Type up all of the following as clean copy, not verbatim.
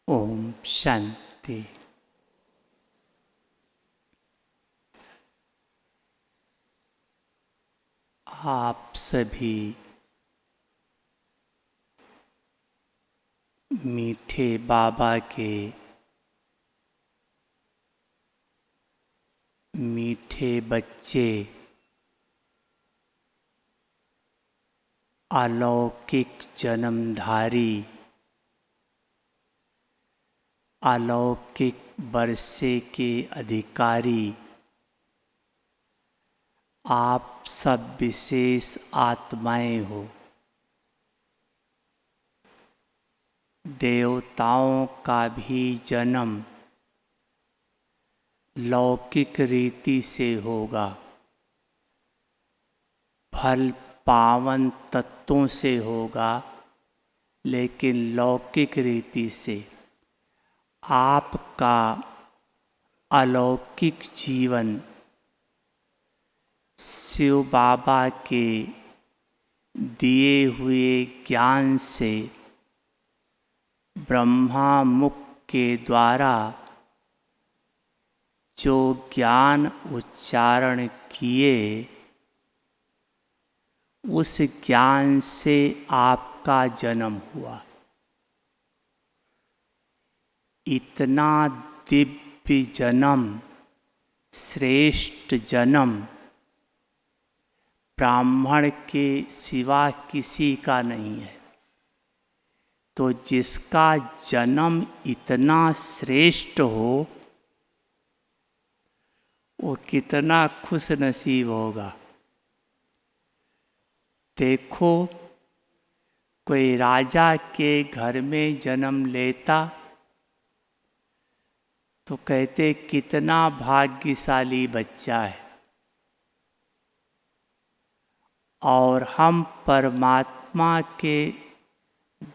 ओम शांति। आप सभी मीठे बाबा के मीठे बच्चे, अलौकिक जन्मधारी, अलौकिक वर्षे के अधिकारी, आप सब विशेष आत्माएं हो। देवताओं का भी जन्म लौकिक रीति से होगा, फल पावन तत्वों से होगा, लेकिन लौकिक रीति से। आपका अलौकिक जीवन शिव बाबा के दिए हुए ज्ञान से, ब्रह्मा मुख के द्वारा जो ज्ञान उच्चारण किए, उस ज्ञान से आपका जन्म हुआ। इतना दिव्य जन्म, श्रेष्ठ जन्म ब्राह्मण के सिवा किसी का नहीं है। तो जिसका जन्म इतना श्रेष्ठ हो, वो कितना खुश नसीब होगा। देखो, कोई राजा के घर में जन्म लेता तो कहते कितना भाग्यशाली बच्चा है। और हम परमात्मा के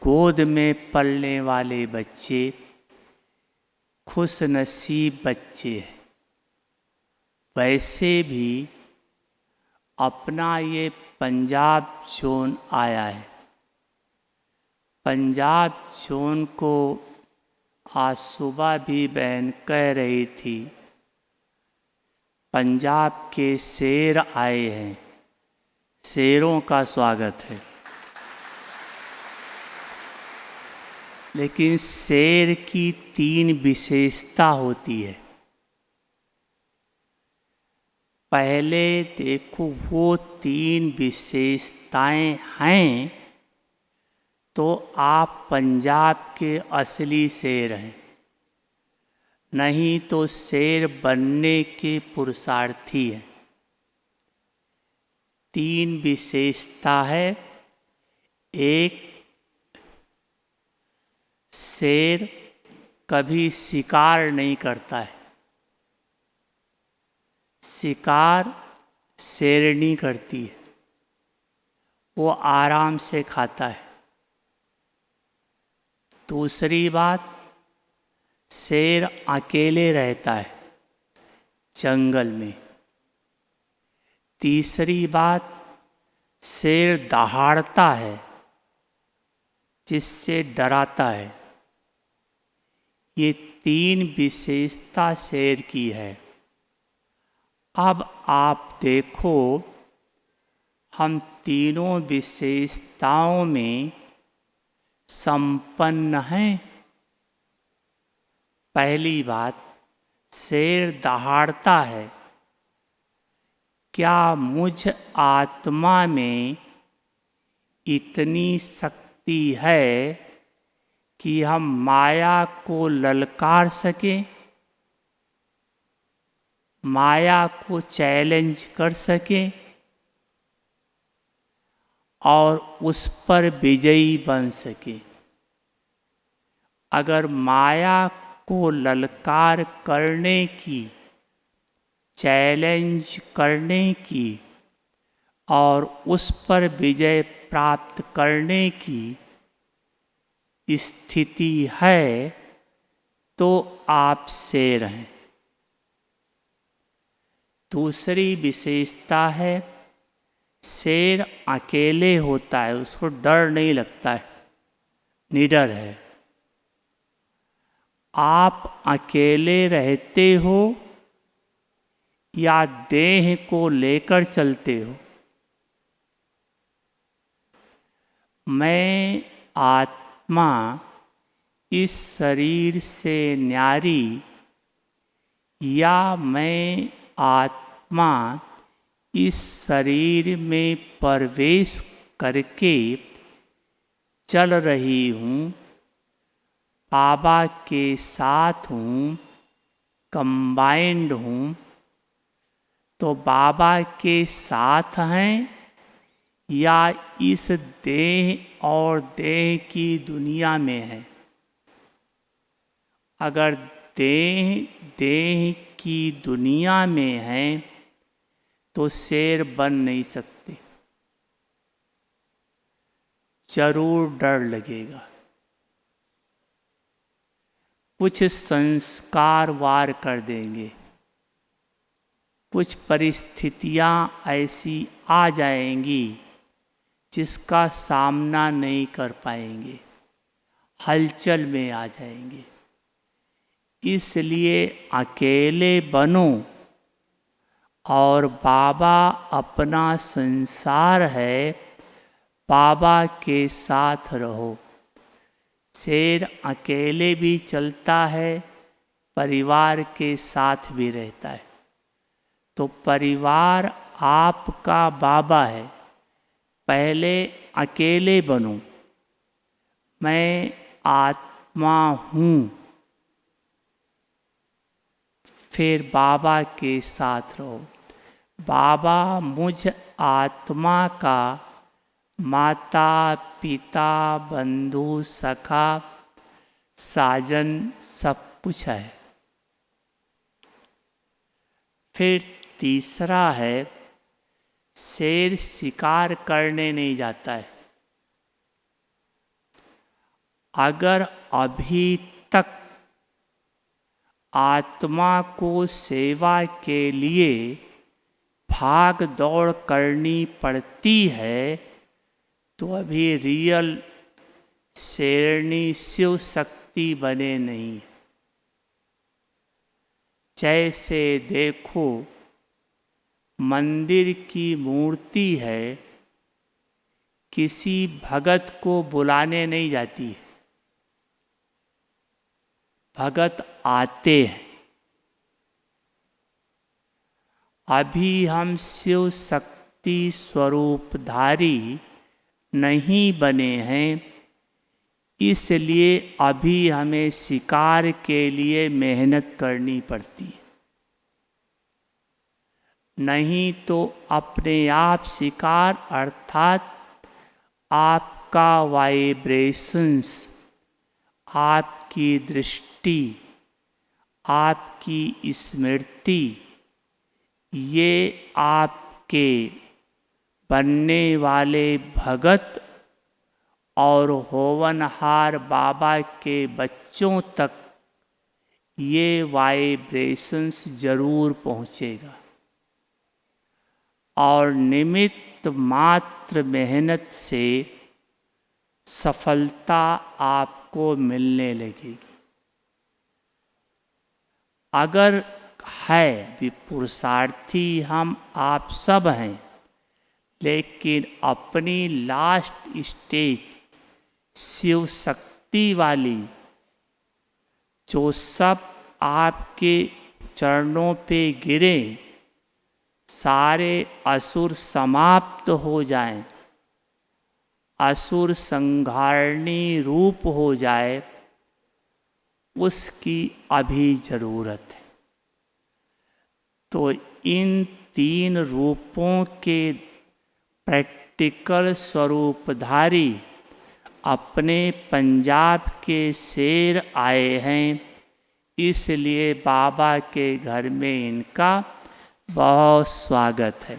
गोद में पलने वाले बच्चे खुश नसीब बच्चे हैं। वैसे भी अपना ये पंजाब जोन आया है। पंजाब जोन को आज सुबह भी बहन कह रही थी, पंजाब के शेर आए हैं, शेरों का स्वागत है। लेकिन शेर की 3 विशेषता होती है। पहले देखो, वो 3 विशेषताएं हैं तो आप पंजाब के असली शेर हैं, नहीं तो शेर बनने के पुरुषार्थी हैं। 3 विशेषता है। एक, शेर कभी शिकार नहीं करता है। शिकार शेरनी करती है, वो आराम से खाता है। दूसरी बात, शेर अकेले रहता है जंगल में। तीसरी बात, शेर दहाड़ता है, जिससे डराता है। ये 3 विशेषता शेर की है। अब आप देखो, हम तीनों विशेषताओं में संपन्न हैं। पहली बात, शेर दहाड़ता है। क्या मुझ आत्मा में इतनी शक्ति है कि हम माया को ललकार सकें, माया को चैलेंज कर सकें और उस पर विजयी बन सके? अगर माया को ललकार करने की, चैलेंज करने की और उस पर विजय प्राप्त करने की स्थिति है, तो आप शेर हैं। दूसरी विशेषता है, शेर अकेले होता है, उसको डर नहीं लगता है, निडर है। आप अकेले रहते हो या देह को लेकर चलते हो? मैं आत्मा इस शरीर से न्यारी या मैं आत्मा इस शरीर में प्रवेश करके चल रही हूँ, बाबा के साथ हूँ, कंबाइंड हूँ? तो बाबा के साथ हैं या इस देह और देह की दुनिया में है? अगर देह की दुनिया में है तो शेर बन नहीं सकते, जरूर डर लगेगा। कुछ संस्कार वार कर देंगे, कुछ परिस्थितियां ऐसी आ जाएंगी जिसका सामना नहीं कर पाएंगे, हलचल में आ जाएंगे। इसलिए अकेले बनो और बाबा अपना संसार है, बाबा के साथ रहो। शेर अकेले भी चलता है, परिवार के साथ भी रहता है। तो परिवार आपका बाबा है। पहले अकेले बनो, मैं आत्मा हूँ, फिर बाबा के साथ रहो। बाबा मुझ आत्मा का माता पिता बंधु सखा साजन सब कुछ है। फिर तीसरा है, शेर शिकार करने नहीं जाता है। अगर अभी तक आत्मा को सेवा के लिए भाग दौड़ करनी पड़ती है तो अभी रियल शेरनी शिव शक्ति बने नहीं। जैसे देखो, मंदिर की मूर्ति है, किसी भगत को बुलाने नहीं जाती है, भगत आते हैं। अभी हम शिव शक्ति स्वरूपधारी नहीं बने हैं, इसलिए अभी हमें शिकार के लिए मेहनत करनी पड़ती है। नहीं तो अपने आप शिकार अर्थात आपका वाइब्रेशंस, आपकी दृष्टि, आपकी स्मृति, ये आपके बनने वाले भगत और होवनहार बाबा के बच्चों तक ये वाइब्रेशंस जरूर पहुँचेगा और निमित्त मात्र मेहनत से सफलता आपको मिलने लगेगी। अगर है भी पुरुषार्थी हम आप सब हैं, लेकिन अपनी लास्ट स्टेज शिव शक्ति वाली, जो सब आपके चरणों पे गिरे, सारे असुर समाप्त हो जाएं, असुर संहारणी रूप हो जाए, उसकी अभी जरूरत है। तो इन तीन रूपों के प्रैक्टिकल स्वरूपधारी अपने पंजाब के शेर आए हैं, इसलिए बाबा के घर में इनका बहुत स्वागत है।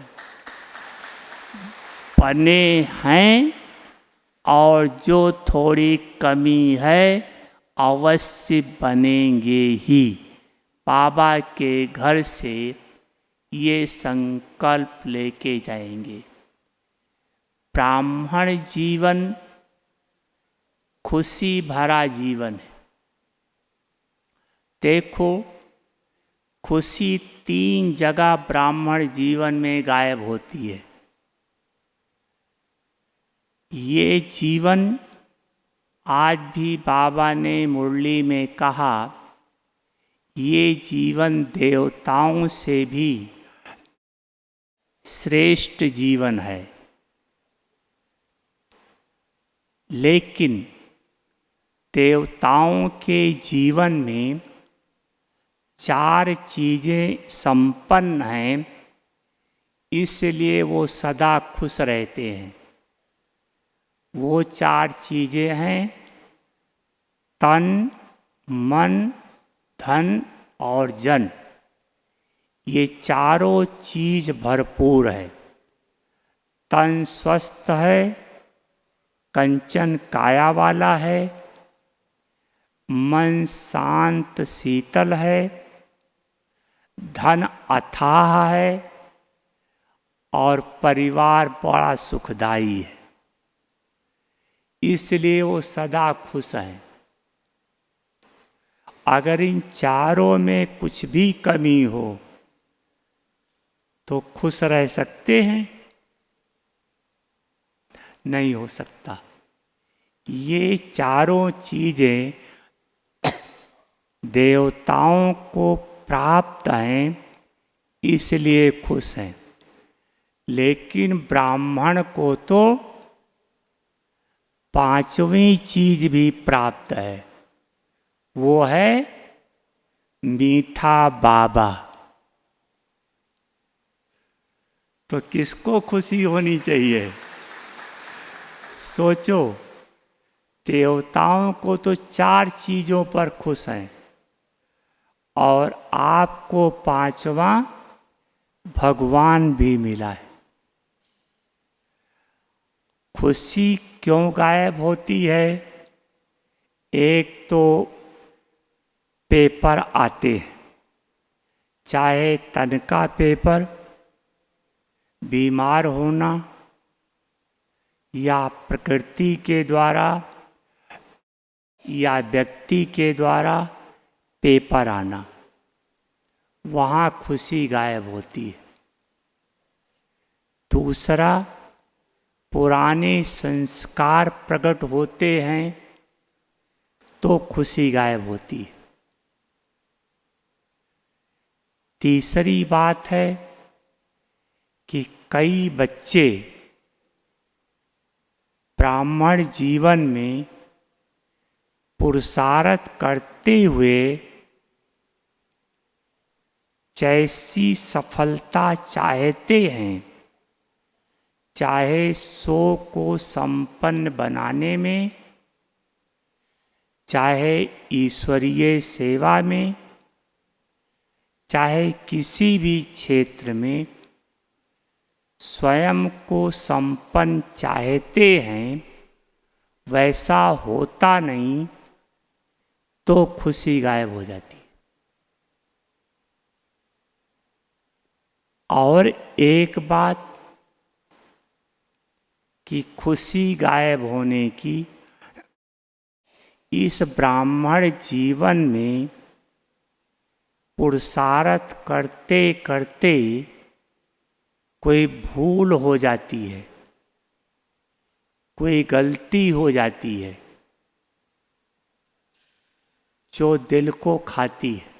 बने हैं और जो थोड़ी कमी है अवश्य बनेंगे ही। बाबा के घर से ये संकल्प लेके जाएंगे। ब्राह्मण जीवन खुशी भरा जीवन है। देखो, खुशी 3 जगह ब्राह्मण जीवन में गायब होती है। ये जीवन आज भी बाबा ने मुरली में कहा, ये जीवन देवताओं से भी श्रेष्ठ जीवन है। लेकिन देवताओं के जीवन में 4 चीज़ें संपन्न हैं, इसलिए वो सदा खुश रहते हैं। वो 4 चीज़ें हैं तन, मन, धन और जन। ये चारों चीज भरपूर है। तन स्वस्थ है, कंचन काया वाला है, मन शांत शीतल है, धन अथाह है और परिवार बड़ा सुखदायी है। इसलिए वो सदा खुश हैं। अगर इन चारों में कुछ भी कमी हो तो खुश रह सकते हैं? नहीं हो सकता। ये चारों चीजें देवताओं को प्राप्त हैं, इसलिए खुश हैं। लेकिन ब्राह्मण को तो 5वीं चीज भी प्राप्त है, वो है मीठा बाबा। तो किसको खुशी होनी चाहिए? सोचो, देवताओं को तो 4 चीजों पर खुश हैं और आपको 5वां भगवान भी मिला है। खुशी क्यों गायब होती है? एक तो पेपर आते हैं, चाहे तन का पेपर, बीमार होना या प्रकृति के द्वारा या व्यक्ति के द्वारा पेपर आना, वहाँ खुशी गायब होती है। दूसरा, पुराने संस्कार प्रकट होते हैं तो खुशी गायब होती है। तीसरी बात है कि कई बच्चे ब्राह्मण जीवन में पुरुषार्थ करते हुए जैसी सफलता चाहते हैं, चाहे सो को संपन्न बनाने में, चाहे ईश्वरीय सेवा में, चाहे किसी भी क्षेत्र में, स्वयं को संपन्न चाहते हैं, वैसा होता नहीं तो खुशी गायब हो जाती है। और एक बात कि खुशी गायब होने की, इस ब्राह्मण जीवन में पुरुषार्थ करते करते कोई भूल हो जाती है, कोई गलती हो जाती है जो दिल को खाती है,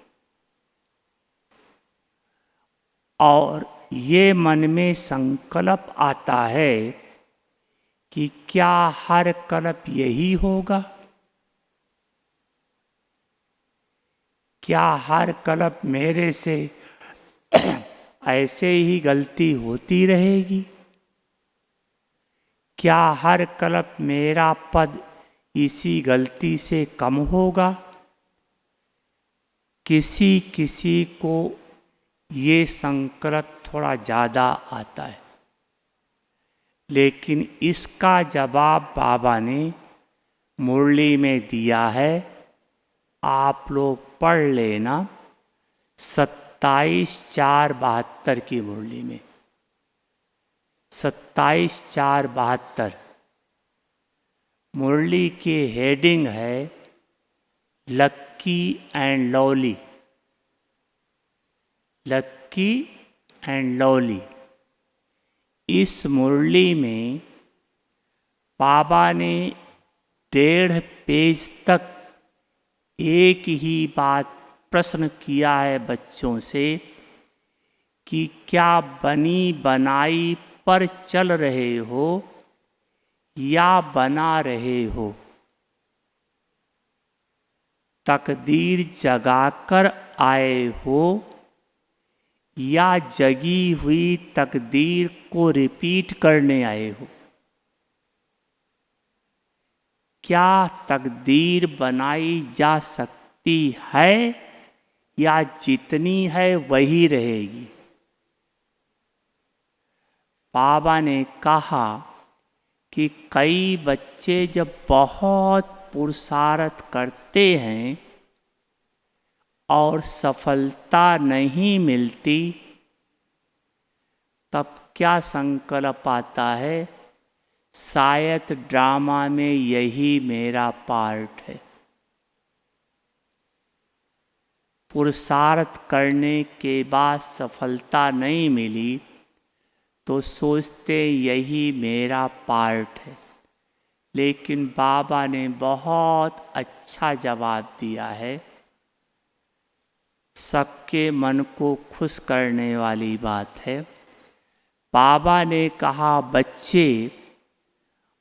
और ये मन में संकल्प आता है कि क्या हर कल्प यही होगा? क्या हर कल्प मेरे से ऐसे ही गलती होती रहेगी? क्या हर कल्प मेरा पद इसी गलती से कम होगा? किसी किसी को ये संकल्प थोड़ा ज़्यादा आता है, लेकिन इसका जवाब बाबा ने मुरली में दिया है। आप लोग पढ़ लेना 27/4/72 की मुरली में। 27/4/72 मुरली की हेडिंग है, lucky and lovely, lucky and lovely. इस मुरली में बाबा ने 1.5 पेज तक एक ही बात प्रश्न किया है बच्चों से कि क्या बनी बनाई पर चल रहे हो या बना रहे हो, तकदीर जगाकर आए हो या जगी हुई तकदीर को रिपीट करने आए हो। क्या तकदीर बनाई जा सकती है या जितनी है वही रहेगी। बाबा ने कहा कि कई बच्चे जब बहुत पुरुषार्थ करते हैं और सफलता नहीं मिलती, तब क्या संकल्प आता है, शायद ड्रामा में यही मेरा पार्ट है। पुरुषार्थ करने के बाद सफलता नहीं मिली तो सोचते यही मेरा पार्ट है। लेकिन बाबा ने बहुत अच्छा जवाब दिया है, सबके मन को खुश करने वाली बात है। बाबा ने कहा, बच्चे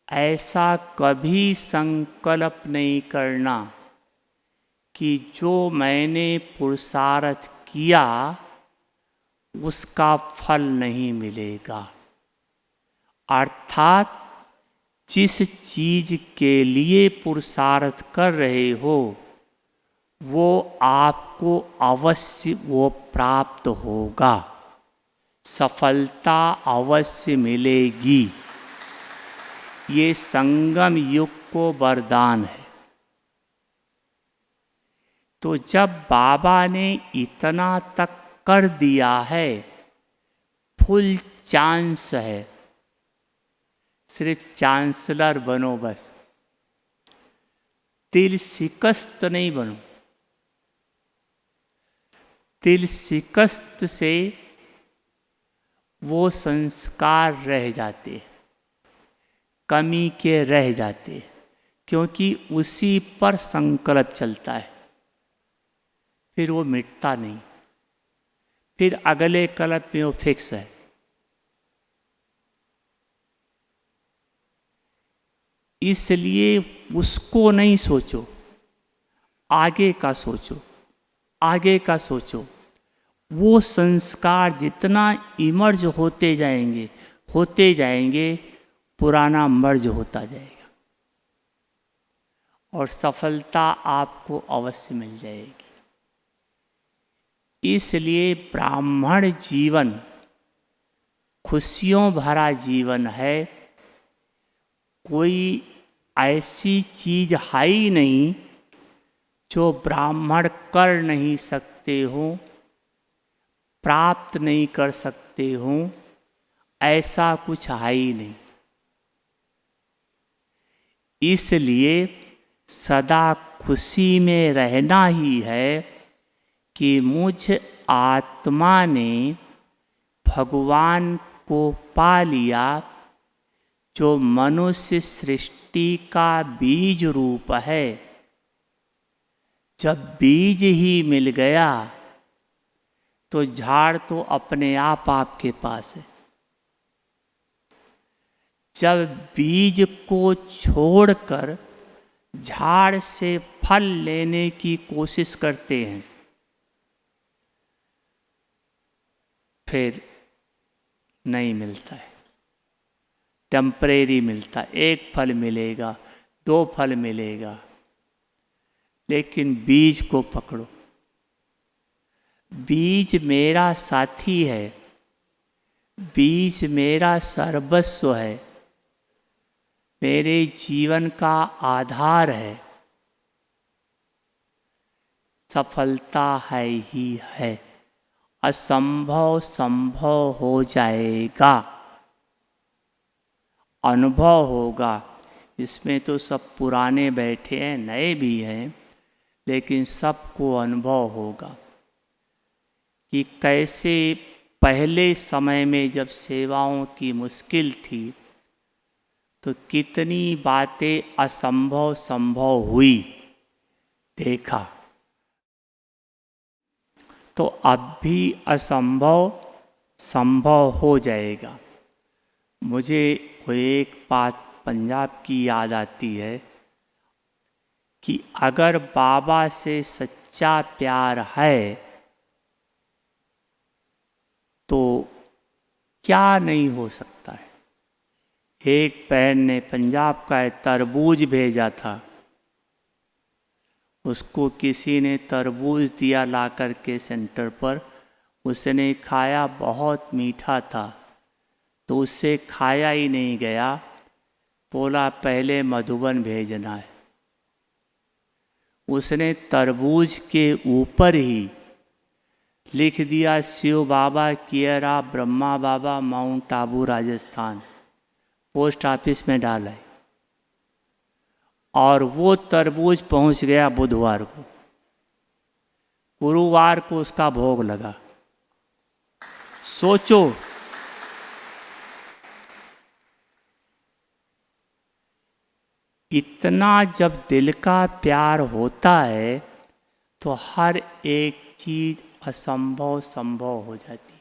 ऐसा कभी संकल्प नहीं करना कि जो मैंने पुरुषार्थ किया उसका फल नहीं मिलेगा। अर्थात जिस चीज के लिए पुरुषार्थ कर रहे हो वो आपको अवश्य वो प्राप्त होगा, सफलता अवश्य मिलेगी। ये संगम युग को वरदान है। तो जब बाबा ने इतना तक कर दिया है, फुल चांस है, सिर्फ चांसलर बनो बस, दिल शिकस्त नहीं बनो। दिल शिकस्त से वो संस्कार रह जाते, कमी के रह जाते, क्योंकि उसी पर संकल्प चलता है, फिर वो मिटता नहीं, फिर अगले कल्प में वो फिक्स है। इसलिए उसको नहीं सोचो, आगे का सोचो, आगे का सोचो। वो संस्कार जितना इमर्ज होते जाएंगे, पुराना मर्ज होता जाएगा और सफलता आपको अवश्य मिल जाएगी। इसलिए ब्राह्मण जीवन खुशियों भरा जीवन है। कोई ऐसी चीज है ही नहीं जो ब्राह्मण कर नहीं सकते हो, प्राप्त नहीं कर सकते हो, ऐसा कुछ है ही नहीं। इसलिए सदा खुशी में रहना ही है कि मुझ आत्मा ने भगवान को पा लिया, जो मनुष्य सृष्टि का बीज रूप है। जब बीज ही मिल गया तो झाड़ तो अपने आप आपके पास है। जब बीज को छोड़कर झाड़ से फल लेने की कोशिश करते हैं, फिर नहीं मिलता है, टेम्परेरी मिलता है। 1 फल मिलेगा, 2 फल मिलेगा, लेकिन बीज को पकड़ो। बीज मेरा साथी है, बीज मेरा सर्वस्व है, मेरे जीवन का आधार है। सफलता है ही है, असंभव संभव हो जाएगा, अनुभव होगा। इसमें तो सब पुराने बैठे हैं, नए भी हैं, लेकिन सबको अनुभव होगा कि कैसे पहले समय में जब सेवाओं की मुश्किल थी तो कितनी बातें असंभव संभव हुई, देखा। तो अब भी असंभव संभव हो जाएगा। मुझे वो एक बात पंजाब की याद आती है कि अगर बाबा से सच्चा प्यार है तो क्या नहीं हो सकता है। एक बहन ने पंजाब का तरबूज भेजा था, उसको किसी ने तरबूज दिया ला कर के सेंटर पर, उसने खाया, बहुत मीठा था, तो उससे खाया ही नहीं गया। बोला पहले मधुबन भेजना है। उसने तरबूज के ऊपर ही लिख दिया शिव बाबा कियरा Brahma Baba mount Abu Rajasthan, post office में डाला है। और वो तरबूज पहुंच गया बुधवार को, गुरुवार को उसका भोग लगा। सोचो, इतना जब दिल का प्यार होता है तो हर एक चीज असंभव संभव हो जाती है।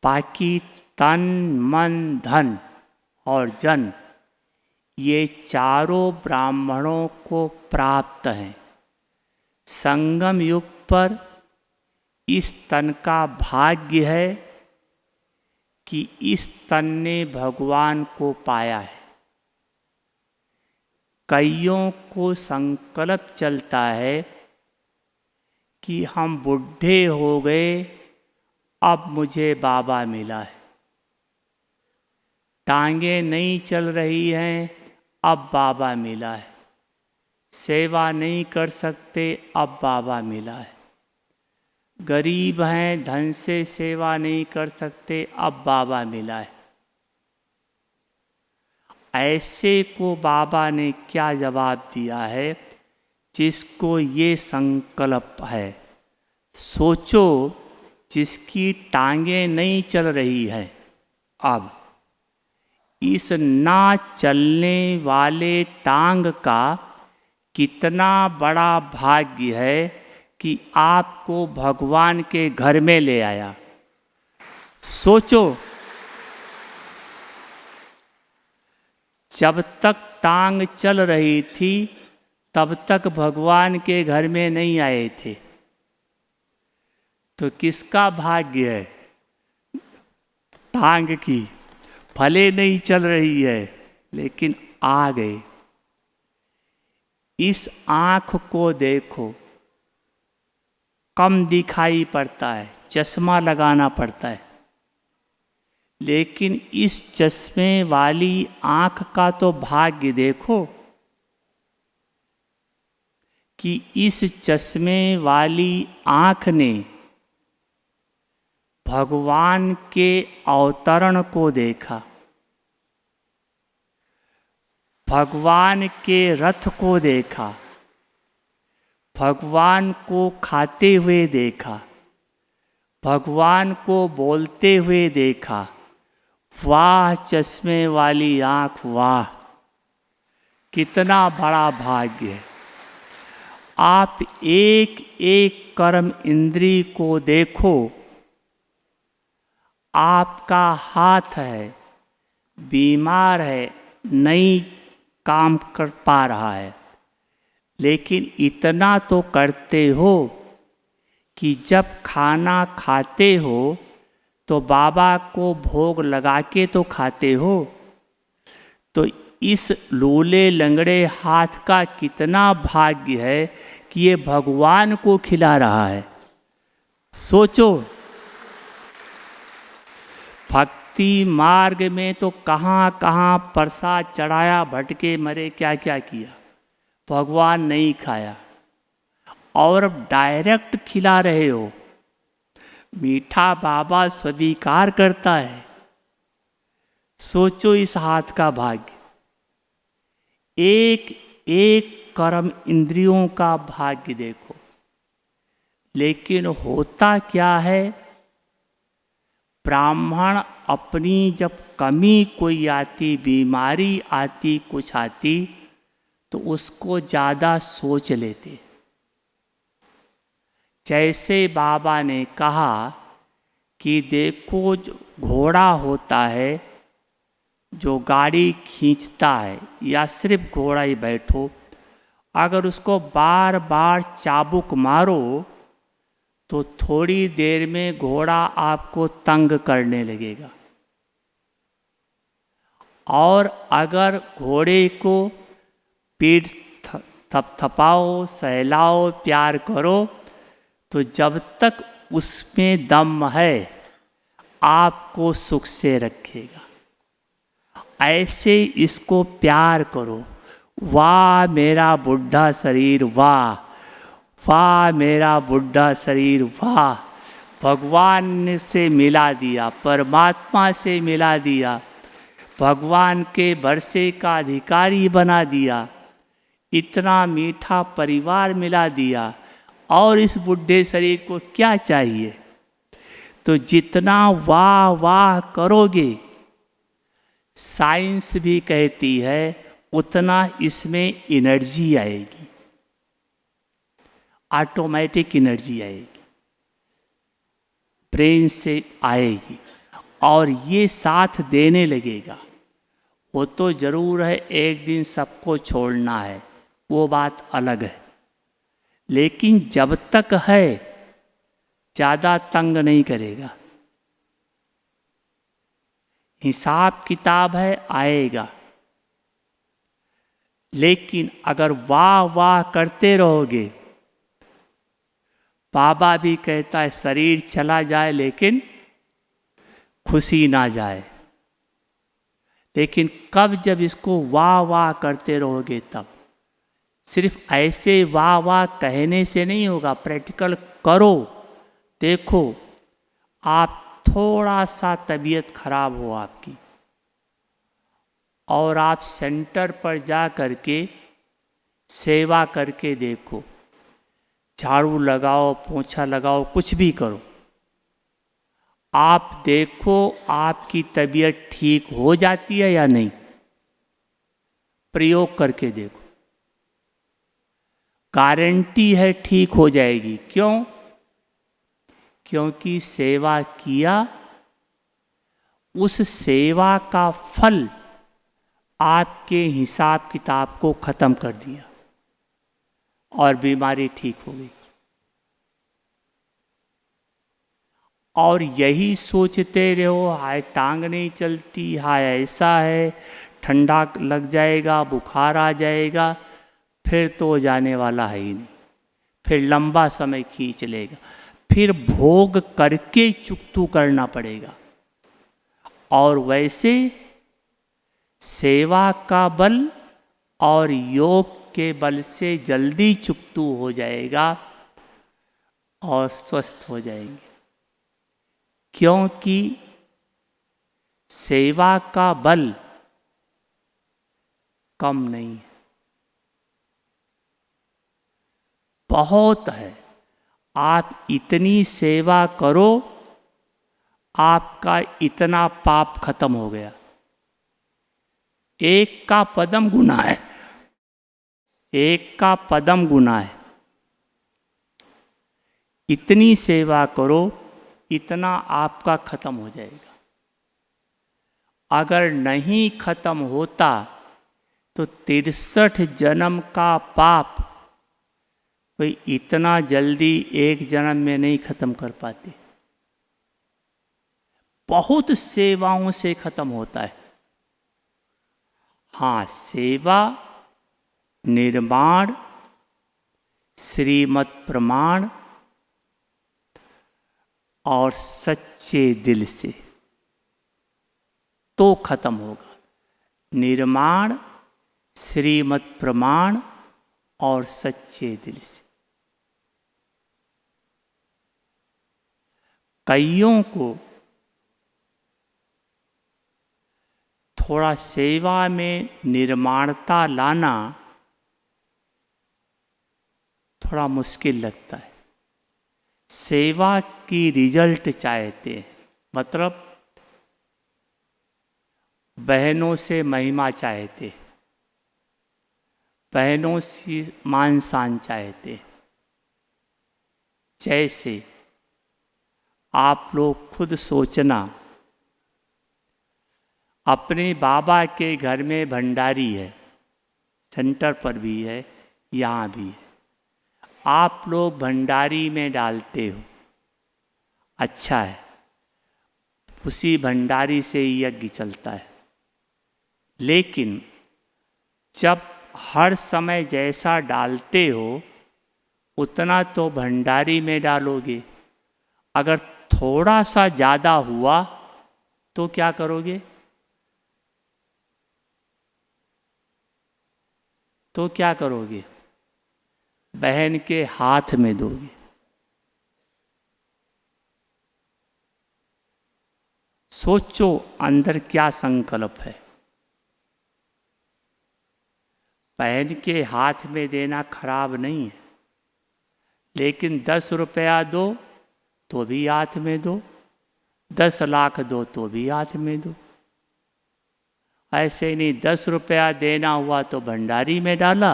बाकी तन मन धन और जन, ये चारों ब्राह्मणों को प्राप्त हैं। संगम युग पर इस तन का भाग्य है कि इस तन ने भगवान को पाया है। कईयों को संकल्प चलता है कि हम बूढ़े हो गए, अब मुझे बाबा मिला है। टांगे नहीं चल रही हैं, अब बाबा मिला है। सेवा नहीं कर सकते, अब बाबा मिला है। गरीब हैं, धन से सेवा नहीं कर सकते, अब बाबा मिला है। ऐसे को बाबा ने क्या जवाब दिया है? जिसको ये संकल्प है, सोचो, जिसकी टांगें नहीं चल रही हैं, अब इस ना चलने वाले टांग का कितना बड़ा भाग्य है कि आपको भगवान के घर में ले आया। सोचो, जब तक टांग चल रही थी तब तक भगवान के घर में नहीं आए थे। तो किसका भाग्य है? टांग की। भले नहीं चल रही है लेकिन आ गए। इस आँख को देखो, कम दिखाई पड़ता है, चश्मा लगाना पड़ता है, लेकिन इस चश्मे वाली आँख का तो भाग्य देखो कि इस चश्मे वाली आँख ने भगवान के अवतरण को देखा, भगवान के रथ को देखा, भगवान को खाते हुए देखा, भगवान को बोलते हुए देखा। वाह चश्मे वाली आँख, वाह कितना बड़ा भाग्य है। आप एक एक कर्म इंद्री को देखो। आपका हाथ है, बीमार है, नहीं काम कर पा रहा है, लेकिन इतना तो करते हो कि जब खाना खाते हो तो बाबा को भोग लगा के तो खाते हो। तो इस लूले लंगड़े हाथ का कितना भाग्य है कि ये भगवान को खिला रहा है। सोचो, भक्ति मार्ग में तो कहाँ कहाँ प्रसाद चढ़ाया, भटके मरे, क्या क्या किया, भगवान नहीं खाया, और अब डायरेक्ट खिला रहे हो। मीठा बाबा स्वीकार करता है। सोचो इस हाथ का भाग्य। एक एक कर्म इंद्रियों का भाग्य देखो। लेकिन होता क्या है, ब्राह्मण अपनी जब कमी कोई आती, बीमारी आती, कुछ आती, तो उसको ज़्यादा सोच लेते। जैसे बाबा ने कहा कि देखो जो घोड़ा होता है, जो गाड़ी खींचता है, या सिर्फ घोड़ा ही बैठो, अगर उसको बार बार चाबुक मारो तो थोड़ी देर में घोड़ा आपको तंग करने लगेगा। और अगर घोड़े को पीठ थपथपाओ, सहलाओ, प्यार करो, तो जब तक उसमें दम है आपको सुख से रखेगा। ऐसे इसको प्यार करो। वाह मेरा बुढ़ा शरीर, वाह वाह मेरा बुढ़ा शरीर, वाह, भगवान से मिला दिया, परमात्मा से मिला दिया, भगवान के वर्षे का अधिकारी बना दिया, इतना मीठा परिवार मिला दिया, और इस बुढ़े शरीर को क्या चाहिए। तो जितना वाह वाह करोगे, साइंस भी कहती है उतना इसमें एनर्जी आएगी, ऑटोमेटिक एनर्जी आएगी, ब्रेन से आएगी, और ये साथ देने लगेगा। वो तो ज़रूर है एक दिन सबको छोड़ना है, वो बात अलग है, लेकिन जब तक है ज़्यादा तंग नहीं करेगा। हिसाब किताब है, आएगा, लेकिन अगर वाह वाह करते रहोगे, बाबा भी कहता है शरीर चला जाए लेकिन खुशी ना जाए। लेकिन कब, जब इसको वाह वाह करते रहोगे तब। सिर्फ ऐसे वाह वाह कहने से नहीं होगा, प्रैक्टिकल करो। देखो आप थोड़ा सा तबीयत खराब हो आपकी, और आप सेंटर पर जा करके सेवा करके देखो, झाड़ू लगाओ, पोंछा लगाओ, कुछ भी करो, आप देखो आपकी तबीयत ठीक हो जाती है या नहीं। प्रयोग करके देखो, गारंटी है ठीक हो जाएगी। क्यों? क्योंकि सेवा किया, उस सेवा का फल आपके हिसाब किताब को खत्म कर दिया और बीमारी ठीक हो गई। और यही सोचते रहो, हाय टांग नहीं चलती, हाय ऐसा है, ठंडा लग जाएगा, बुखार आ जाएगा, फिर तो जाने वाला है ही नहीं, फिर लंबा समय खींच लेगा, फिर भोग करके चुकतू करना पड़ेगा। और वैसे सेवा का बल और योग के बल से जल्दी चुकतू हो जाएगा और स्वस्थ हो जाएंगे। क्योंकि सेवा का बल कम नहीं है, बहुत है। आप इतनी सेवा करो, आपका इतना पाप खत्म हो गया। एक का पदम गुना है, एक का पदम गुना है। इतनी सेवा करो, इतना आपका खत्म हो जाएगा। अगर नहीं खत्म होता तो 63 जन्म का पाप कोई इतना जल्दी एक जन्म में नहीं खत्म कर पाते। बहुत सेवाओं से खत्म होता है। हाँ, सेवा, निर्माण, श्रीमत प्रमाण और सच्चे दिल से तो खत्म होगा। निर्माण, श्रीमत प्रमाण और सच्चे दिल से। कईयों को थोड़ा सेवा में निर्माणता लाना थोड़ा मुश्किल लगता है। सेवा की रिजल्ट चाहते हैं, मतलब बहनों से महिमा चाहते, बहनों से मान शान चाहते। जैसे आप लोग खुद सोचना, अपने बाबा के घर में भंडारी है, सेंटर पर भी है, यहाँ भी है। आप लोग भंडारी में डालते हो, अच्छा है, उसी भंडारी से यज्ञ चलता है। लेकिन जब हर समय जैसा डालते हो उतना तो भंडारी में डालोगे, अगर थोड़ा सा ज़्यादा हुआ तो क्या करोगे? तो क्या करोगे? बहन के हाथ में दोगे। सोचो अंदर क्या संकल्प है। बहन के हाथ में देना खराब नहीं है, लेकिन 10 रुपया दो तो भी हाथ में दो, 10 लाख दो तो भी हाथ में दो। ऐसे नहीं 10 रुपया देना हुआ तो भंडारी में डाला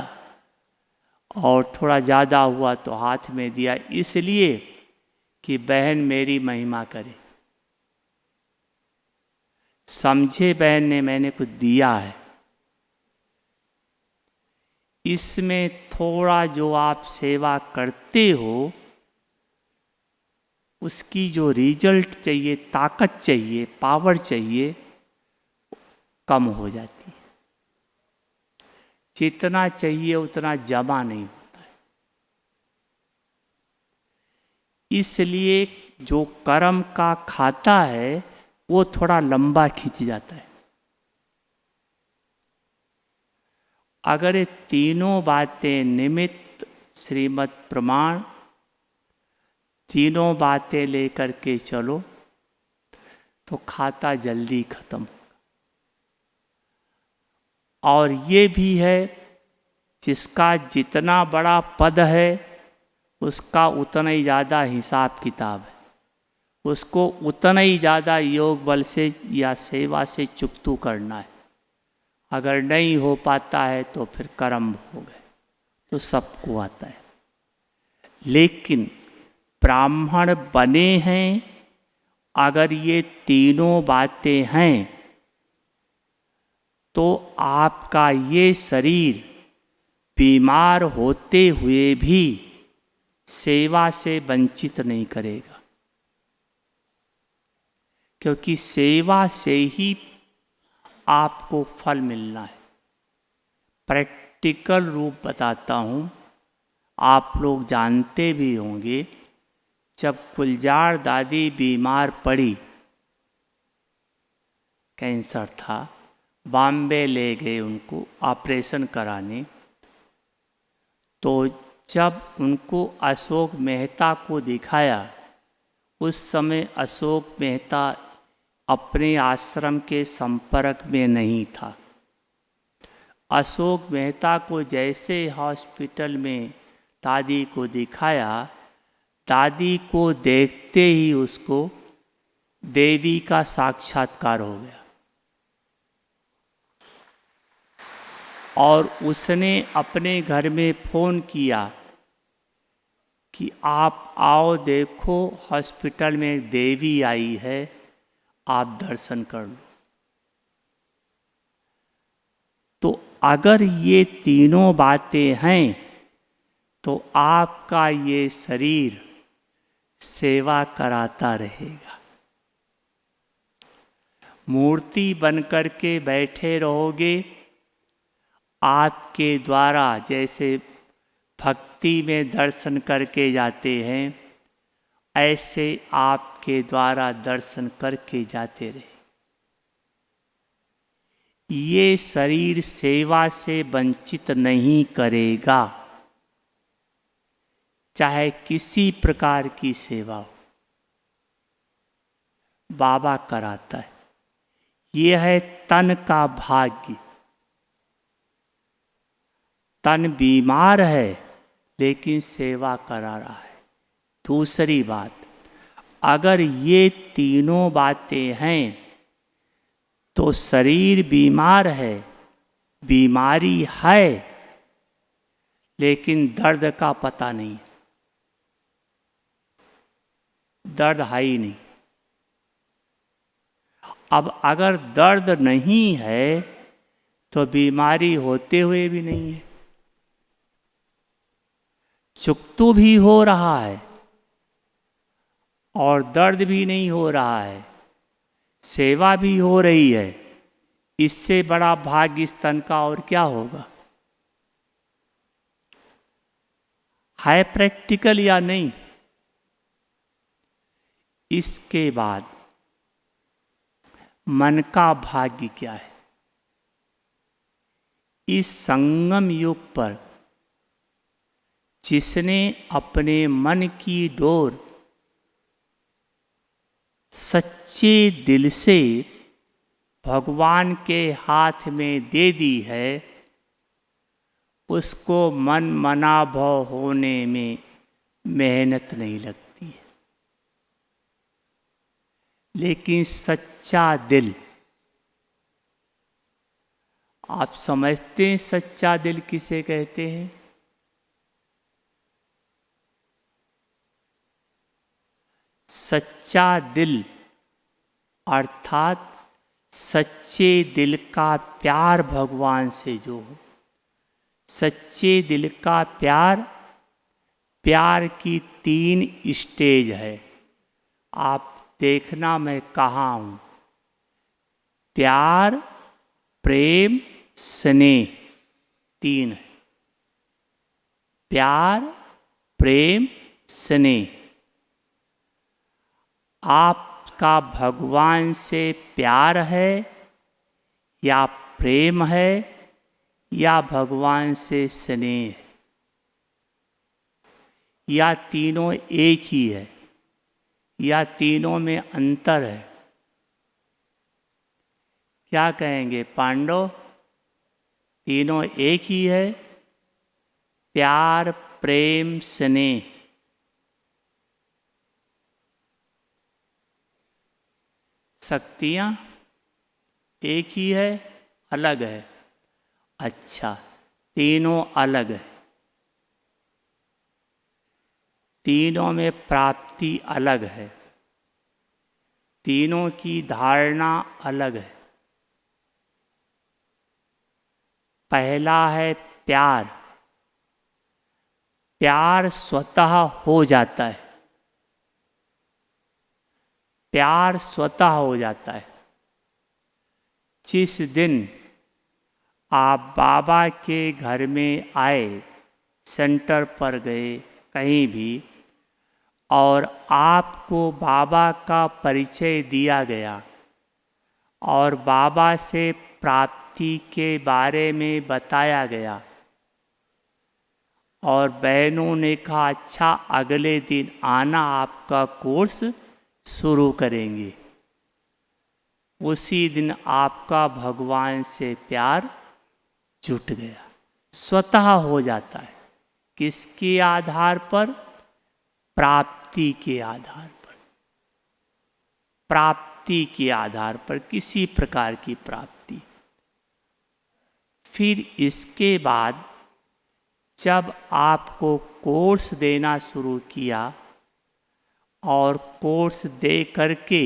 और थोड़ा ज़्यादा हुआ तो हाथ में दिया, इसलिए कि बहन मेरी महिमा करे, समझे बहन ने मैंने कुछ दिया है। इसमें थोड़ा जो आप सेवा करते हो उसकी जो रिजल्ट चाहिए, ताकत चाहिए, पावर चाहिए, कम हो जाती है। जितना चाहिए उतना जमा नहीं होता है। इसलिए जो कर्म का खाता है वो थोड़ा लंबा खींच जाता है। अगर ये तीनों बातें, निमित्त, श्रीमत, प्रमाण, तीनों बातें लेकर के चलो तो खाता जल्दी खत्म। और ये भी है, जिसका जितना बड़ा पद है उसका उतना ही ज़्यादा हिसाब किताब है, उसको उतना ही ज़्यादा योग बल से या सेवा से चुकतू करना है। अगर नहीं हो पाता है तो फिर कर्म हो गए, तो सबको आता है। लेकिन ब्राह्मण बने हैं, अगर ये तीनों बातें हैं तो आपका ये शरीर बीमार होते हुए भी सेवा से वंचित नहीं करेगा, क्योंकि सेवा से ही आपको फल मिलना है। प्रैक्टिकल रूप बताता हूँ, आप लोग जानते भी होंगे, जब गुलजार दादी बीमार पड़ी, कैंसर था, बॉम्बे ले गए उनको ऑपरेशन कराने, तो जब उनको अशोक मेहता को दिखाया, उस समय अशोक मेहता अपने आश्रम के संपर्क में नहीं था। अशोक मेहता को जैसे हॉस्पिटल में दादी को दिखाया, दादी को देखते ही उसको देवी का साक्षात्कार हो गया और उसने अपने घर में फ़ोन किया कि आप आओ, देखो हॉस्पिटल में देवी आई है, आप दर्शन कर लो। तो अगर ये तीनों बातें हैं तो आपका ये शरीर सेवा कराता रहेगा। मूर्ति बनकर के बैठे रहोगे, आपके द्वारा जैसे भक्ति में दर्शन करके जाते हैं, ऐसे आपके द्वारा दर्शन करके जाते रहे। ये शरीर सेवा से वंचित नहीं करेगा, चाहे किसी प्रकार की सेवा हो, बाबा कराता है। ये है तन का भाग्य। तन बीमार है लेकिन सेवा करा रहा है। दूसरी बात, अगर ये तीनों बातें हैं तो शरीर बीमार है, बीमारी है, लेकिन दर्द का पता नहीं, दर्द है ही नहीं। अब अगर दर्द नहीं है तो बीमारी होते हुए भी नहीं है। चुकतू भी हो रहा है और दर्द भी नहीं हो रहा है, सेवा भी हो रही है। इससे बड़ा भाग्य इस तन का और क्या होगा? है प्रैक्टिकल या नहीं? इसके बाद मन का भाग्य क्या है? इस संगम युग पर जिसने अपने मन की डोर सच्चे दिल से भगवान के हाथ में दे दी है, उसको मन मना भव होने में मेहनत नहीं लगती है। लेकिन सच्चा दिल, आप समझते हैं सच्चा दिल किसे कहते हैं? सच्चा दिल अर्थात सच्चे दिल का प्यार भगवान से जो हो। सच्चे दिल का प्यार, प्यार की 3 स्टेज है। आप देखना मैं कहाँ हूँ। प्यार, प्रेम, स्नेह, 3 है। प्यार, प्रेम, स्नेह। आपका भगवान से प्यार है या प्रेम है या भगवान से स्नेह है, या तीनों एक ही है, या तीनों में अंतर है? क्या कहेंगे पांडव? तीनों एक ही है? प्यार, प्रेम, स्नेह। शक्तियाँ एक ही है, अलग है? अच्छा, तीनों अलग है। तीनों में प्राप्ति अलग है, तीनों की धारणा अलग है। पहला है प्यार। प्यार स्वतः हो जाता है, प्यार स्वतः हो जाता है। जिस दिन आप बाबा के घर में आए, सेंटर पर गए, कहीं भी, और आपको बाबा का परिचय दिया गया और बाबा से प्राप्ति के बारे में बताया गया, और बहनों ने कहा अच्छा अगले दिन आना, आपका कोर्स शुरू करेंगे। उसी दिन आपका भगवान से प्यार जुट गया, स्वतः हो जाता है। किसके आधार पर? प्राप्ति के आधार पर। प्राप्ति के आधार पर, किसी प्रकार की प्राप्ति। फिर इसके बाद जब आपको कोर्स देना शुरू किया और कोर्स दे करके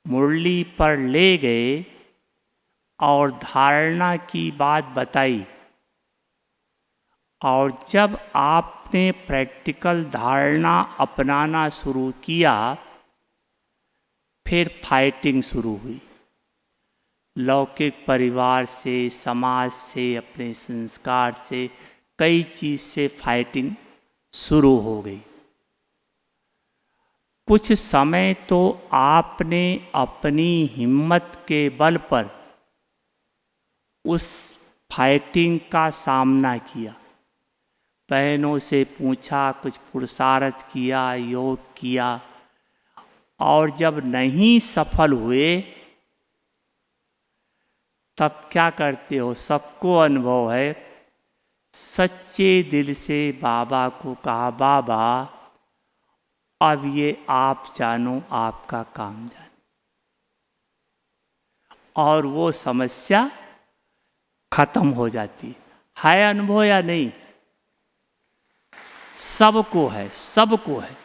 मुरली पर ले गए और धारणा की बात बताई, और जब आपने प्रैक्टिकल धारणा अपनाना शुरू किया, फिर फाइटिंग शुरू हुई। लौकिक परिवार से, समाज से, अपने संस्कार से, कई चीज़ से फाइटिंग शुरू हो गई। कुछ समय तो आपने अपनी हिम्मत के बल पर उस फाइटिंग का सामना किया। बहनों से पूछा, कुछ पुरुषार्थ किया, योग किया, और जब नहीं सफल हुए तब क्या करते हो? सबको अनुभव है, सच्चे दिल से बाबा को कहा, बाबा अब ये आप जानो, आपका काम जानो। और वो समस्या खत्म हो जाती है अनुभव या नहीं? सबको है, सबको है।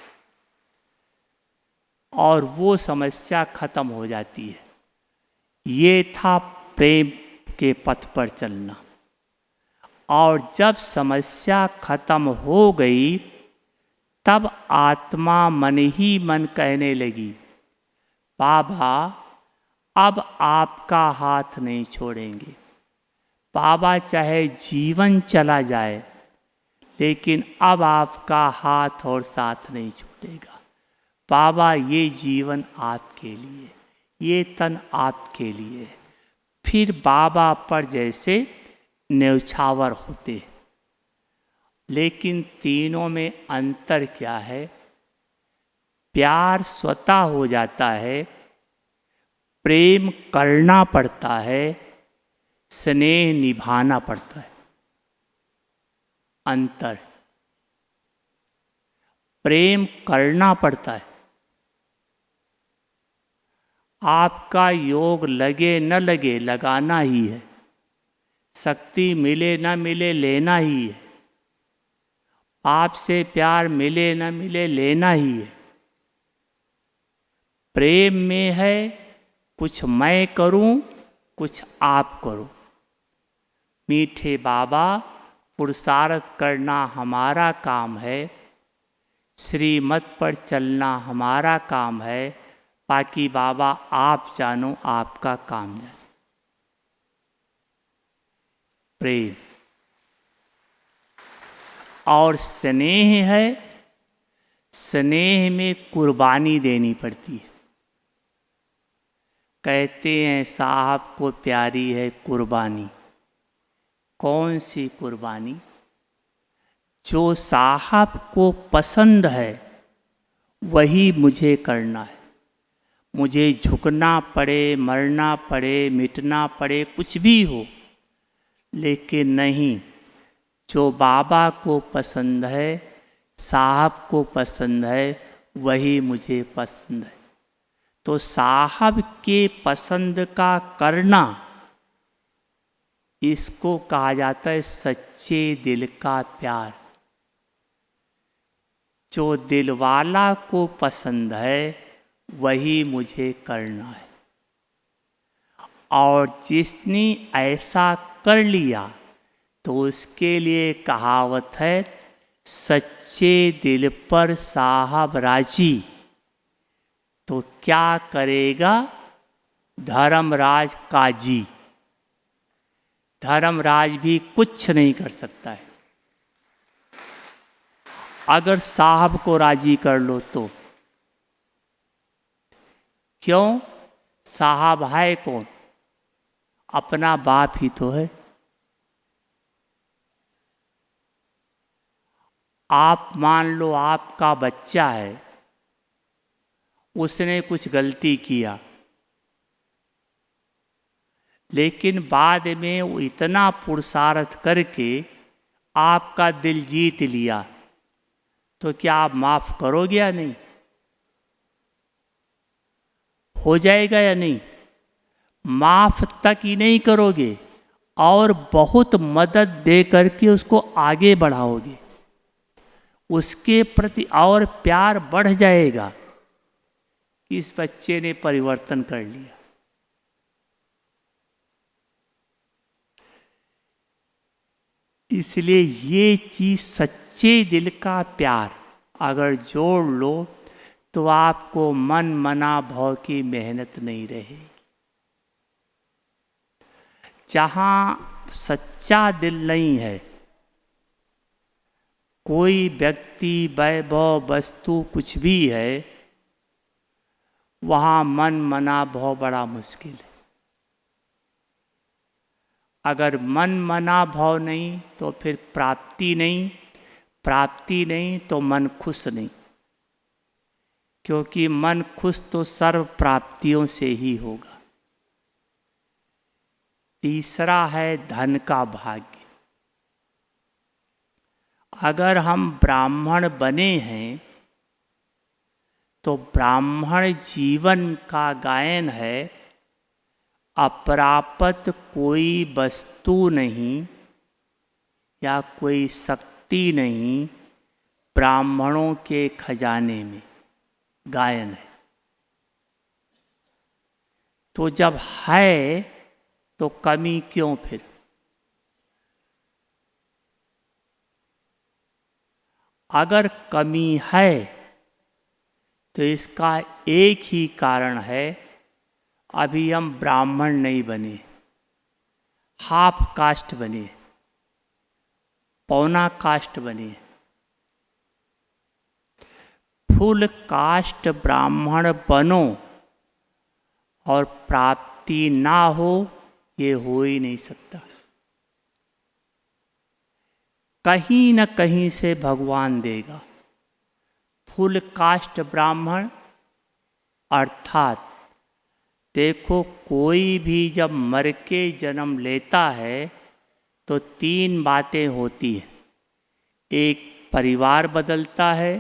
और वो समस्या खत्म हो जाती है। ये था प्रेम के पथ पर चलना। और जब समस्या खत्म हो गई, तब आत्मा मन ही मन कहने लगी, बाबा अब आपका हाथ नहीं छोड़ेंगे। बाबा चाहे जीवन चला जाए, लेकिन अब आपका हाथ और साथ नहीं छूटेगा। बाबा ये जीवन आपके लिए, ये तन आपके लिए। फिर बाबा पर जैसे न्यौछावर होते। लेकिन तीनों में अंतर क्या है? प्यार स्वतः हो जाता है, प्रेम करना पड़ता है, स्नेह निभाना पड़ता है। अंतर, प्रेम करना पड़ता है। आपका योग लगे न लगे, लगाना ही है। शक्ति मिले न मिले, लेना ही है। आपसे प्यार मिले न मिले, लेना ही है। प्रेम में है कुछ मैं करूं, कुछ आप करो। मीठे बाबा, पुरुषार्थ करना हमारा काम है, श्रीमत पर चलना हमारा काम है। बाकी बाबा आप जानो, आपका काम जानो। प्रेम और स्नेह है। स्नेह में कुर्बानी देनी पड़ती है। कहते हैं साहब को प्यारी है कुर्बानी। कौन सी कुर्बानी? जो साहब को पसंद है वही मुझे करना है। मुझे झुकना पड़े, मरना पड़े, मिटना पड़े, कुछ भी हो, लेकिन नहीं, जो बाबा को पसंद है, साहब को पसंद है, वही मुझे पसंद है। तो साहब के पसंद का करना, इसको कहा जाता है सच्चे दिल का प्यार। जो दिलवाला को पसंद है वही मुझे करना है। और जिसने ऐसा कर लिया तो उसके लिए कहावत है, सच्चे दिल पर साहब राजी तो क्या करेगा धर्मराज काजी। धर्मराज भी कुछ नहीं कर सकता है। अगर साहब को राजी कर लो तो। क्यों? साहब है कौन? अपना बाप ही तो है। आप मान लो आपका बच्चा है, उसने कुछ गलती किया, लेकिन बाद में वो इतना पुरुषार्थ करके आपका दिल जीत लिया, तो क्या आप माफ करोगे या नहीं? हो जाएगा या नहीं? माफ तक ही नहीं करोगे और बहुत मदद दे करके उसको आगे बढ़ाओगे। उसके प्रति और प्यार बढ़ जाएगा। इस बच्चे ने परिवर्तन कर लिया। इसलिए ये चीज सच्चे दिल का प्यार अगर जोड़ लो तो आपको मन मना भाव की मेहनत नहीं रहेगी। जहां सच्चा दिल नहीं है, कोई व्यक्ति, वैभव, वस्तु कुछ भी है, वहां मन मना भाव बड़ा मुश्किल है। अगर मन मना भाव नहीं तो फिर प्राप्ति नहीं, प्राप्ति नहीं तो मन खुश नहीं। क्योंकि मन खुश तो सर्व प्राप्तियों से ही होगा। तीसरा है धन का भाग्य। अगर हम ब्राह्मण बने हैं तो ब्राह्मण जीवन का गायन है, अपरापत कोई वस्तु नहीं या कोई शक्ति नहीं ब्राह्मणों के खजाने में, गायन है। तो जब है तो कमी क्यों फिर? अगर कमी है तो इसका एक ही कारण है, अभी हम ब्राह्मण नहीं बने, हाफ कास्ट बने, पौना कास्ट बने। फुल कास्ट ब्राह्मण बनो और प्राप्ति ना हो, ये हो ही नहीं सकता। कहीं न कहीं से भगवान देगा। फुल कास्ट ब्राह्मण अर्थात देखो, कोई भी जब मर के जन्म लेता है तो 3 बातें होती हैं। एक, परिवार बदलता है,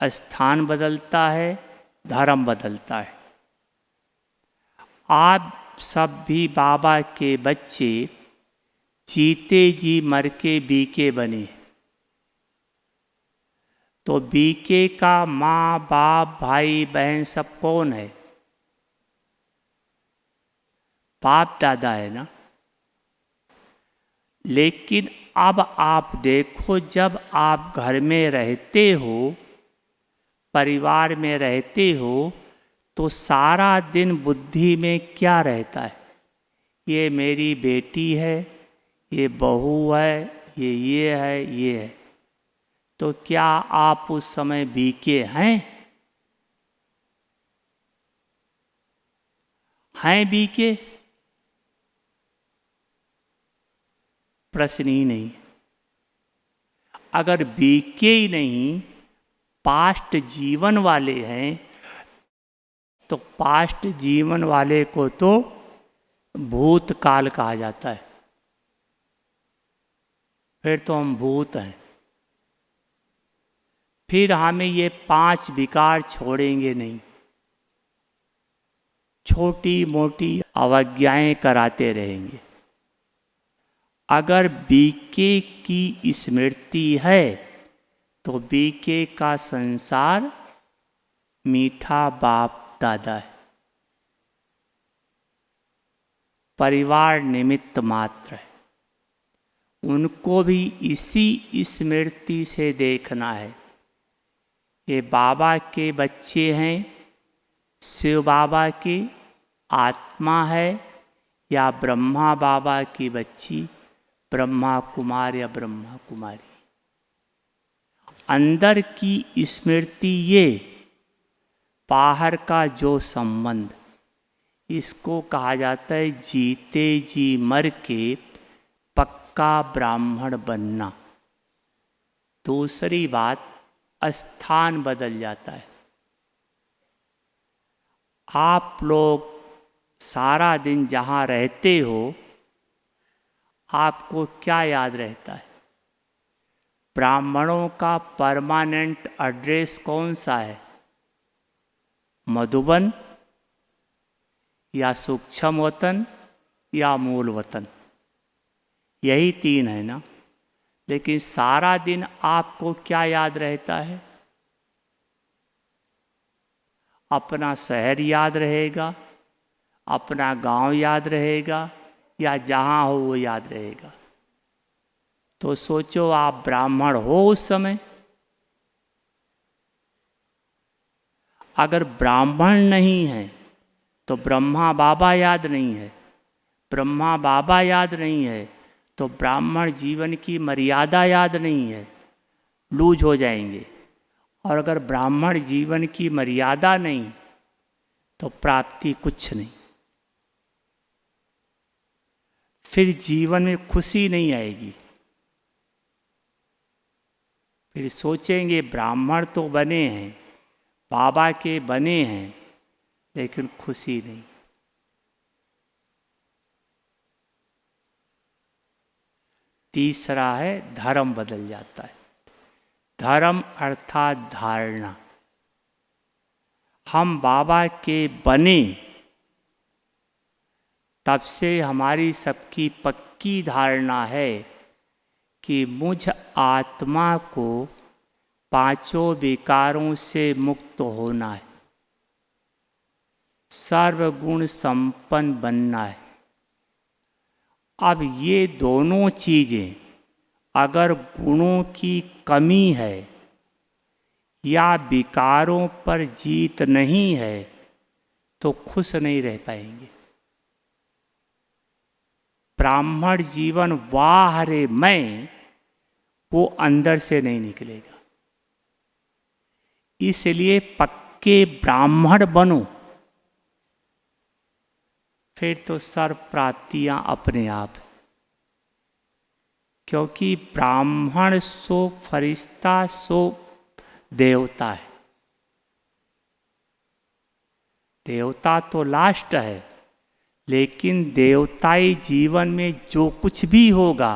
स्थान बदलता है, धर्म बदलता है। आप सब भी बाबा के बच्चे जीते जी मर के बीके बने। तो बीके का माँ बाप भाई बहन सब कौन है? बाप दादा है ना। लेकिन अब आप देखो, जब आप घर में रहते हो, परिवार में रहते हो, तो सारा दिन बुद्धि में क्या रहता है? ये मेरी बेटी है, ये बहू है, ये है, ये है। तो क्या आप उस समय बीके हैं? हैं बीके? प्रश्न ही नहीं। अगर बीके ही नहीं, पास्ट जीवन वाले हैं, तो पास्ट जीवन वाले को तो भूतकाल कहा जाता है। फिर तो हम भूत हैं। फिर हमें ये 5 विकार छोड़ेंगे नहीं। छोटी मोटी अवज्ञाएं कराते रहेंगे। अगर बीके की स्मृति है तो बीके का संसार मीठा बाप दादा है। परिवार निमित्त मात्र है। उनको भी इसी स्मृति से देखना है। ये बाबा के बच्चे हैं, शिव बाबा की आत्मा है, या ब्रह्मा बाबा की बच्ची, ब्रह्मा कुमार या ब्रह्मा कुमारी। अंदर की स्मृति ये, बाहर का जो संबंध, इसको कहा जाता है जीते जी मर के पक्का ब्राह्मण बनना। दूसरी बात, स्थान बदल जाता है। आप लोग सारा दिन जहाँ रहते हो, आपको क्या याद रहता है? ब्राह्मणों का परमानेंट एड्रेस कौन सा है? मधुबन या सूक्ष्म वतन या मूल वतन, यही 3 है ना। लेकिन सारा दिन आपको क्या याद रहता है? अपना शहर याद रहेगा, अपना गांव याद रहेगा, या जहाँ हो वो याद रहेगा। तो सोचो, आप ब्राह्मण हो उस समय। अगर ब्राह्मण नहीं है तो ब्रह्मा बाबा याद नहीं है। ब्रह्मा बाबा याद नहीं है तो ब्राह्मण जीवन की मर्यादा याद नहीं है, लूज हो जाएंगे। और अगर ब्राह्मण जीवन की मर्यादा नहीं तो प्राप्ति कुछ नहीं। फिर जीवन में खुशी नहीं आएगी। फिर सोचेंगे ब्राह्मण तो बने हैं, बाबा के बने हैं, लेकिन खुशी नहीं। तीसरा है धर्म बदल जाता है। धर्म अर्थात धारणा। हम बाबा के बने तब से हमारी सबकी पक्की धारणा है कि मुझ आत्मा को पांचों विकारों से मुक्त होना है, सर्वगुण संपन्न बनना है। अब ये दोनों चीज़ें अगर गुणों की कमी है या विकारों पर जीत नहीं है तो खुश नहीं रह पाएंगे। ब्राह्मण जीवन वाह रे मैं, वो अंदर से नहीं निकलेगा। इसलिए पक्के ब्राह्मण बनो, फिर तो सर्व प्राप्तियां अपने आप। क्योंकि ब्राह्मण सो फरिश्ता सो देवता है। देवता तो लास्ट है, लेकिन देवताई जीवन में जो कुछ भी होगा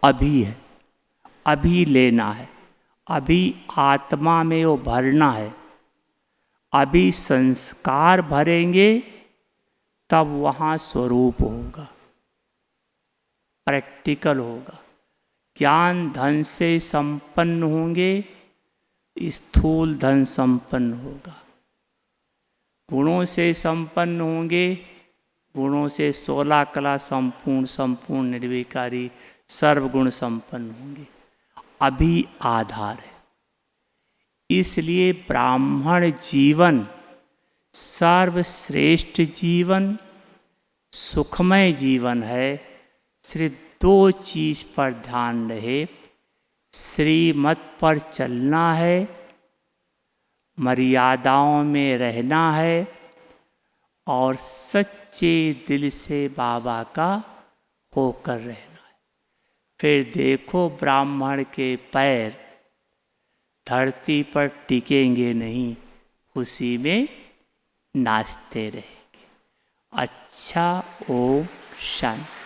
अभी है, अभी लेना है, अभी आत्मा में वो भरना है। अभी संस्कार भरेंगे तब वहाँ स्वरूप होगा, प्रैक्टिकल होगा। ज्ञान धन से संपन्न होंगे, स्थूल धन संपन्न होगा। गुणों से संपन्न होंगे, गुणों से 16 कला संपूर्ण निर्विकारी सर्वगुण संपन्न होंगे। अभी आधार है। इसलिए ब्राह्मण जीवन सर्वश्रेष्ठ जीवन, सुखमय जीवन है। सिर्फ 2 चीज पर ध्यान रहे, श्रीमत पर चलना है, मर्यादाओं में रहना है और सच्चे दिल से बाबा का होकर रहना है। फिर देखो ब्राह्मण के पैर धरती पर टिकेंगे नहीं, खुशी में नाचते रहेंगे। अच्छा, ओम शांति।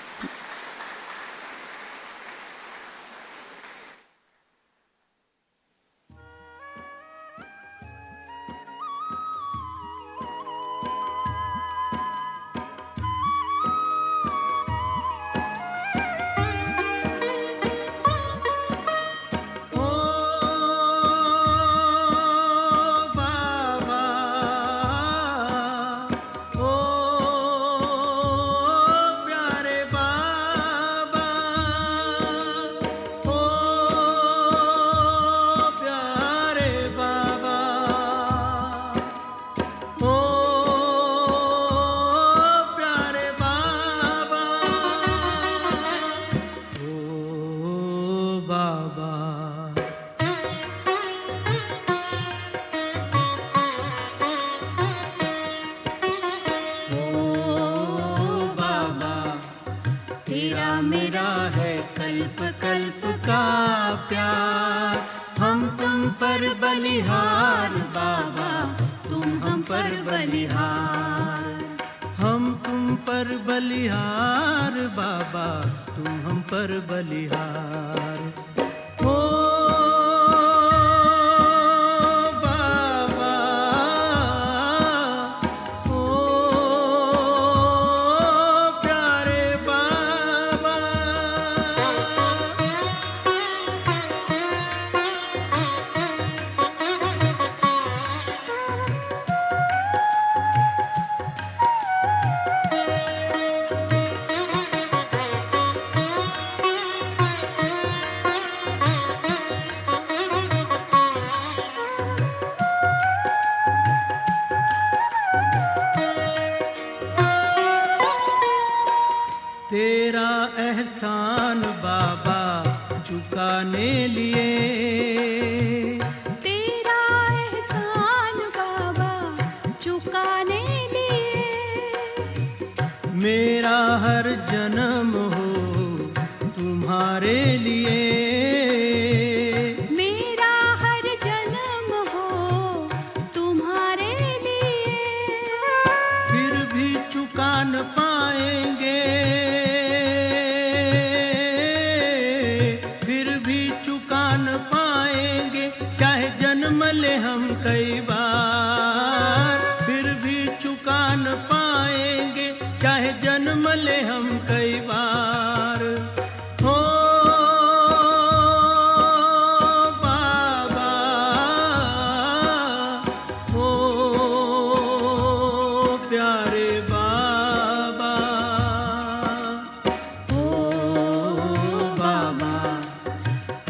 तेरा एहसान बाबा चुकाने लिए, तेरा एहसान बाबा चुकाने लिए, मेरा हर जन्म हो तुम्हारे लिए, मेरा हर जन्म हो तुम्हारे लिए, फिर भी चुका न पाएंगे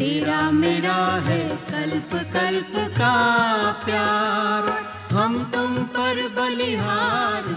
तेरा मेरा है कल्प कल्प का प्यार, हम तुम पर बलिहार